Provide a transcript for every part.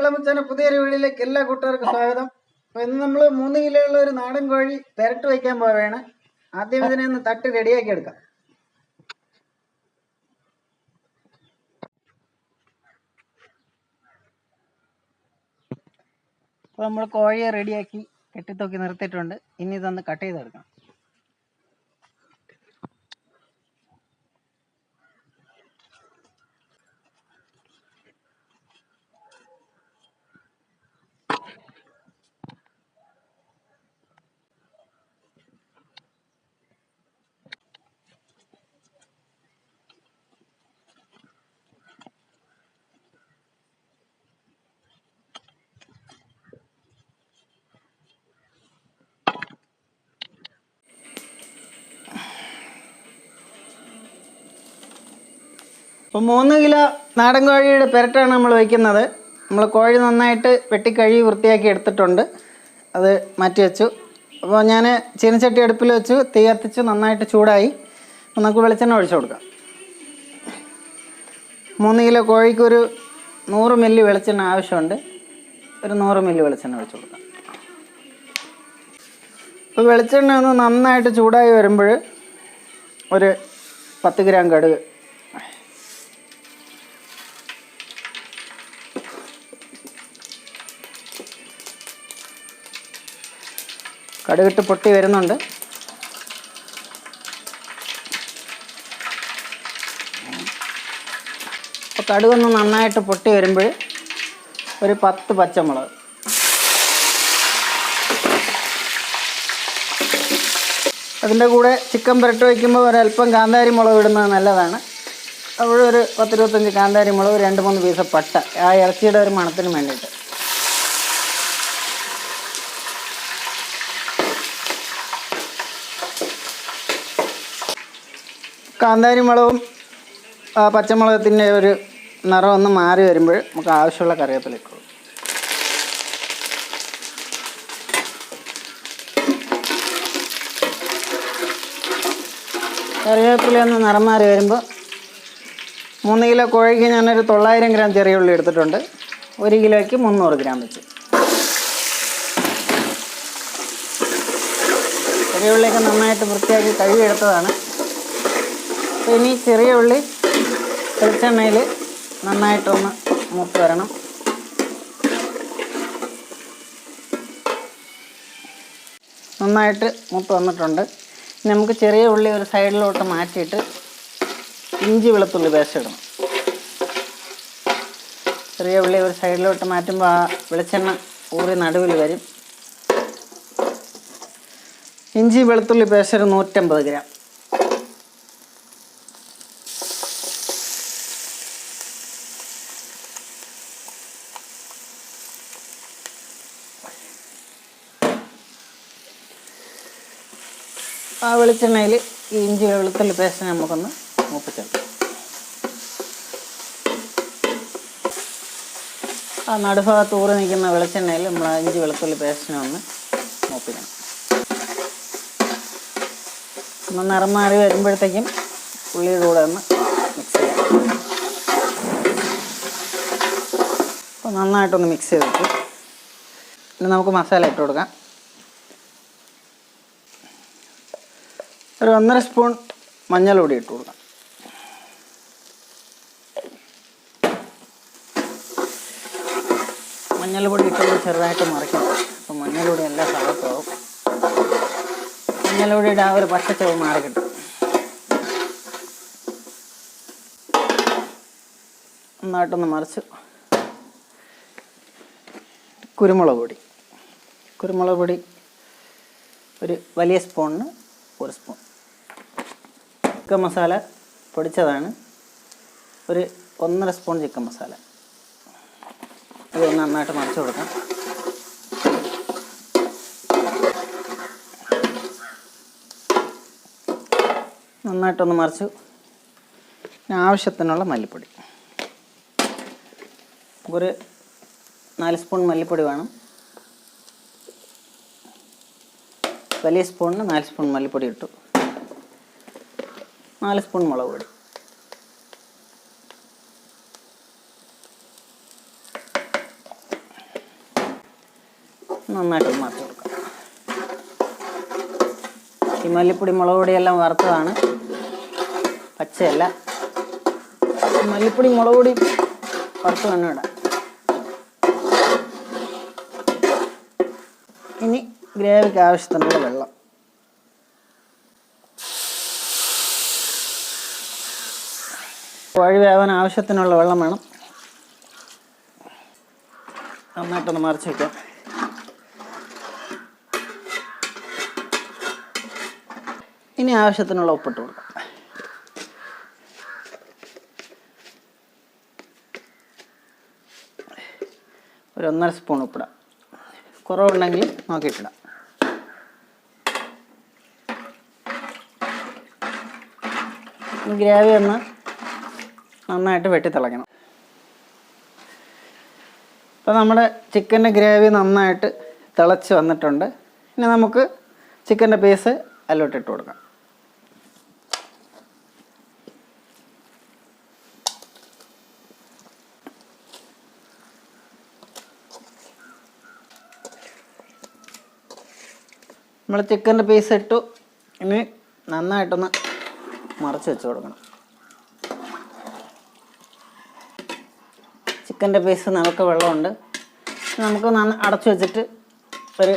അടുക്കള മച്ചാന്റെ പുതിയൊരു വീഡിയോയിലേക്ക് എല്ലാ കൂട്ടുകാർക്കും സ്വാഗതം. അപ്പോൾ ഇന്ന് നമ്മൾ 3 കിലോ ഉള്ള ഒരു നാടൻ കോഴി പെരട്ട് വയ്ക്കാൻ പോവുകയാണ്. ആദ്യം ഇതിനെ ഒന്ന് തട്ടി റെഡിയാക്കി എടുക്കാം. അപ്പോൾ നമ്മൾ കോഴിയെ റെഡിയാക്കി കെട്ടിത്തൂക്കി നിർത്തിയിട്ടുണ്ട്. ഇനി ഇതൊന്ന് കട്ട് ചെയ്തെടുക്കാം. അപ്പോൾ 3 കിലോ നാടൻ കോഴിയുടെ പെരട്ടാണ് നമ്മൾ വയ്ക്കുന്നത്. നമ്മൾ കോഴി നന്നായിട്ട് വെട്ടിക്കഴുകി വൃത്തിയാക്കി എടുത്തിട്ടുണ്ട്. അത് മാറ്റി വെച്ചു. അപ്പോൾ ഞാൻ ചീനച്ചട്ടി അടുപ്പിൽ വെച്ചു, തീ കത്തിച്ച് നന്നായിട്ട് ചൂടായി. അപ്പോൾ നമുക്ക് വെളിച്ചെണ്ണ ഒഴിച്ചു കൊടുക്കാം. 3 കിലോ കോഴിക്കൊരു 100 മില്ലി വെളിച്ചെണ്ണ ആവശ്യമുണ്ട്. ഒരു 100 മില്ലി വെളിച്ചെണ്ണ ഒഴിച്ചു കൊടുക്കാം. അപ്പോൾ വെളിച്ചെണ്ണ ഒന്ന് നന്നായിട്ട് ചൂടായി വരുമ്പോൾ ഒരു 10 ഗ്രാം കടുക്, കടുകിട്ട് പൊട്ടി വരുന്നുണ്ട്. അപ്പോൾ കടുകൊന്ന് നന്നായിട്ട് പൊട്ടി വരുമ്പോൾ ഒരു 10 പച്ചമുളക്, അതിൻ്റെ കൂടെ ചിക്കൻ പുരട്ട് വയ്ക്കുമ്പോൾ ഒരല്പം കാന്താരി മുളക് ഇടുന്നത് നല്ലതാണ്. അവിടെ ഒരു 10-25 കാന്താരി മുളക്, 2-3 പീസ് പട്ട, ആ ഇറച്ചിയുടെ ഒരു മണത്തിന് വേണ്ടിയിട്ട്. കാന്താരി മുളകും പച്ചമുളകത്തിൻ്റെ ഒരു നിറം ഒന്ന് മാറി വരുമ്പോൾ നമുക്ക് ആവശ്യമുള്ള കറിവേപ്പില ഇട്ടു. കറിവേപ്പില ഒന്ന് നിറം മാറി വരുമ്പോൾ 3 കിലോ കോഴിക്ക് ഞാനൊരു 900 ഗ്രാം ചെറിയ ഉള്ളി എടുത്തിട്ടുണ്ട്. 1 കിലോയ്ക്ക് 300 ഗ്രാം വെച്ച്. ചെറിയ ഉള്ളിയൊക്കെ നന്നായിട്ട് വൃത്തിയാക്കി കഴുകിയെടുത്തതാണ്. അപ്പോൾ ഇനി ചെറിയ ഉള്ളി വെളിച്ചെണ്ണയിൽ നന്നായിട്ടൊന്ന് മൂത്ത് വരണം. നന്നായിട്ട് മൂത്ത് വന്നിട്ടുണ്ട്. ഇനി നമുക്ക് ചെറിയ ഉള്ളി ഒരു സൈഡിലോട്ട് മാറ്റിയിട്ട് ഇഞ്ചി വെളുത്തുള്ളി പേസ്റ്റ് ഇടണം. ചെറിയ ഉള്ളി ഒരു സൈഡിലോട്ട് മാറ്റുമ്പോൾ ആ വെളിച്ചെണ്ണ ഊറി നടുവിൽ വരും. ഇഞ്ചി വെളുത്തുള്ളി പേസ്റ്റ് ഒരു 150 ഗ്രാം. ആ വെളിച്ചെണ്ണയിൽ ഈ ഇഞ്ചി വെളുത്തുള്ളി പേസ്റ്റ് നമുക്കൊന്ന് മൂപ്പിച്ചെടുക്കാം. ആ നടുഭാഗത്ത് ഊറി നിൽക്കുന്ന വെളിച്ചെണ്ണയിൽ നമ്മൾ ആ ഇഞ്ചി വെളുത്തുള്ളി പേസ്റ്റിനെ ഒന്ന് മൂപ്പിക്കണം. ഒന്ന് നിറം മാറി വരുമ്പോഴത്തേക്കും ഉള്ളിയുടെ കൂടെ ഒന്ന് മിക്സ് ചെയ്യാം. അപ്പോൾ നന്നായിട്ടൊന്ന് മിക്സ് ചെയ്തിട്ട് ഇനി നമുക്ക് മസാല ഇട്ട് കൊടുക്കാം. ഒരു 1.5 സ്പൂൺ മഞ്ഞൾപ്പൊടി ഇട്ട് കൊടുക്കാം. മഞ്ഞൾപ്പൊടി ഇട്ടുകൊണ്ട് ചെറുതായിട്ട് മറിക്കണം. അപ്പോൾ മഞ്ഞൾപ്പൊടി എല്ലാ ഭാഗത്താവും. മഞ്ഞൾപ്പൊടിയുടെ ആ ഒരു പച്ചച്ചവ് മാറി കിട്ടും. നന്നായിട്ടൊന്ന് മറിച്ച് കുരുമുളക് പൊടി ഒരു വലിയ സ്പൂണിന് 1 സ്പൂൺ. ചിക്കൻ മസാല പൊടിച്ചതാണ്, ഒരു 1.5 സ്പൂൺ ചിക്കൻ മസാല. ഇത് നന്നായിട്ട് മറിച്ച് കൊടുക്കാം. നന്നായിട്ടൊന്ന് മറിച്ചു. ആവശ്യത്തിനുള്ള മല്ലിപ്പൊടി, ഒരു 4 സ്പൂൺ മല്ലിപ്പൊടി വേണം. വലിയ സ്പൂണിന് 4 സ്പൂൺ മല്ലിപ്പൊടി ഇട്ടു. 4 സ്പൂൺ മുളക് പൊടി, നന്നായിട്ട് മറിച്ച് കൊടുക്കാം. ഈ മല്ലിപ്പൊടി മുളക് പൊടിയെല്ലാം വറുത്തതാണ്, പച്ചയല്ല. മല്ലിപ്പൊടി മുളക് പൊടി വറുത്ത് തന്നെ ഇടാം. ഇനി ഗ്രേവിക്ക് ആവശ്യത്തിനുള്ള വെള്ളം. കോഴി വേവാൻ ആവശ്യത്തിനുള്ള വെള്ളം വേണം. നന്നായിട്ടൊന്ന് മറിച്ച് വയ്ക്കാം. ഇനി ആവശ്യത്തിനുള്ള ഉപ്പിട്ട് കൊടുക്കാം. ഒരു 1.5 സ്പൂൺ ഉപ്പിടാം. കുറവുണ്ടെങ്കിൽ നോക്കിയിട്ടിടാം. ഗ്രേവി ഒന്ന് നന്നായിട്ട് വെട്ടിത്തിളയ്ക്കണം. അപ്പോൾ നമ്മുടെ ചിക്കൻ്റെ ഗ്രേവി നന്നായിട്ട് തിളച്ച് വന്നിട്ടുണ്ട്. ഇനി നമുക്ക് ചിക്കൻ്റെ പീസ് അതിലോട്ടിട്ട് കൊടുക്കാം. നമ്മൾ ചിക്കൻ്റെ പീസ് ഇട്ടു. ഇനി നന്നായിട്ടൊന്ന് മറിച്ച് വെച്ച് കൊടുക്കണം. ചിക്കൻ്റെ പീസ് നമുക്ക് വെള്ളമുണ്ട്. നമുക്ക് അടച്ചു വെച്ചിട്ട് ഒരു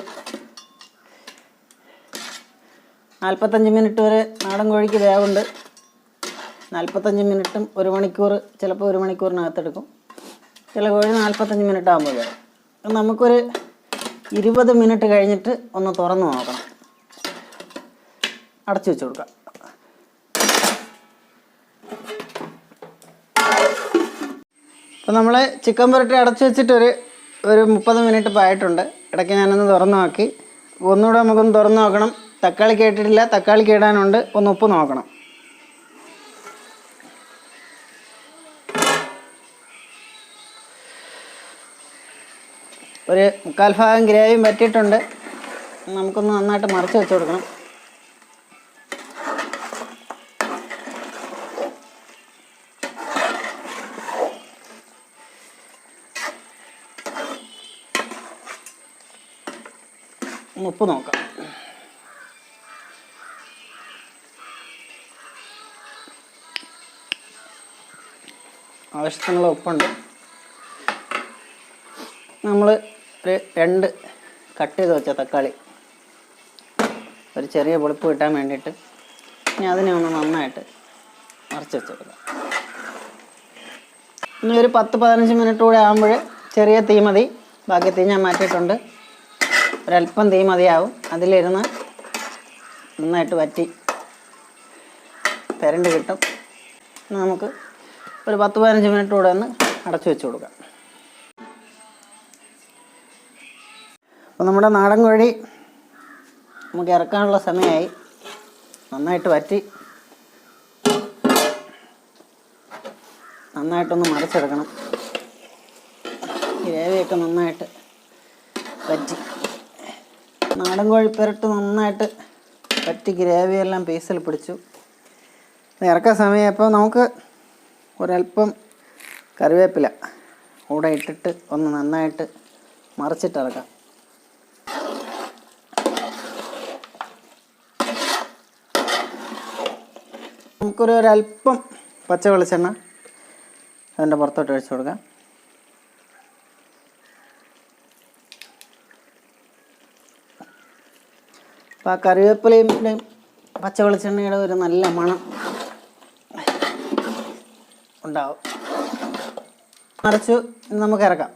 45 മിനിറ്റ് വരെ നാടൻ കോഴിക്ക് വേവുണ്ട്. 45 മിനിറ്റും 1 മണിക്കൂർ, ചിലപ്പോൾ 1 മണിക്കൂറിനകത്തെടുക്കും. ചില കോഴി 45 മിനിറ്റ് ആകുമ്പോൾ വേവും. നമുക്കൊരു 20 മിനിറ്റ് കഴിഞ്ഞിട്ട് ഒന്ന് തുറന്ന് നോക്കണം. അടച്ചു വെച്ച് കൊടുക്കാം. അപ്പോൾ നമ്മൾ ചിക്കൻ പുരട്ടി അടച്ചു വെച്ചിട്ട് ഒരു 30 മിനിറ്റ് ഇപ്പോൾ ആയിട്ടുണ്ട്. ഇടയ്ക്ക് ഞാനൊന്ന് തുറന്ന് നോക്കി. ഒന്നുകൂടെ നമുക്കൊന്ന് തുറന്ന് നോക്കണം. തക്കാളി കേട്ടിട്ടില്ല, തക്കാളി കേടാനുണ്ട്. ഒന്ന് ഉപ്പ് നോക്കണം. ഒരു 1/4 ഭാഗം ഗ്രേവിയും പറ്റിയിട്ടുണ്ട്. നമുക്കൊന്ന് നന്നായിട്ട് മറിച്ച് വെച്ച് കൊടുക്കണം. ഉപ്പ് നോക്കാം. ആവശ്യത്തിനുള്ള ഉപ്പുണ്ട്. നമ്മൾ ഒരു 2 കട്ട് ചെയ്ത് വെച്ച തക്കാളി, ഒരു ചെറിയ പുളിപ്പ് കിട്ടാൻ വേണ്ടിയിട്ട് ഇനി അതിനെ ഒന്ന് നന്നായിട്ട് മറിച്ച് വെച്ചെടുക്കാം. ഇനി ഒരു 10-15 മിനിറ്റ് കൂടെ ആകുമ്പോൾ ചെറിയ തീ മതി. ബാക്കി തീ ഞാൻ മാറ്റിയിട്ടുണ്ട്. ഒരല്പം തീ മതിയാവും. അതിലിരുന്ന് നന്നായിട്ട് വറ്റി പെരണ്ട് കിട്ടും. നമുക്ക് ഒരു 10-15 മിനിറ്റ് കൂടെ ഒന്ന് അടച്ചു വെച്ച് കൊടുക്കാം. അപ്പോൾ നമ്മുടെ നാടൻ കോഴി നമുക്ക് ഇറക്കാനുള്ള സമയമായി. നന്നായിട്ട് വറ്റി നന്നായിട്ടൊന്ന് മറിച്ചെടുക്കണം. ഗ്രേവിയൊക്കെ നന്നായിട്ട് വറ്റി, നാടൻ കോഴി പുരട്ട് നന്നായിട്ട് വറ്റി ഗ്രേവിയെല്ലാം പീസിൽ പിടിച്ചു. ഇറക്കാൻ സമയമായപ്പോൾ നമുക്ക് ഒരല്പം കറിവേപ്പില കൂടെ ഇട്ടിട്ട് ഒന്ന് നന്നായിട്ട് മറിച്ചിട്ടിറക്കാം. ഒരല്പം പച്ച വെളിച്ചെണ്ണ അതിൻ്റെ പുറത്തോട്ട് ഒഴിച്ചു കൊടുക്കാം. അപ്പോൾ ആ കറിവേപ്പിലയും പച്ച വെളിച്ചെണ്ണയുടെ ഒരു നല്ല മണം ഉണ്ടാവും. മറിച്ചു നമുക്ക് ഇറക്കാം.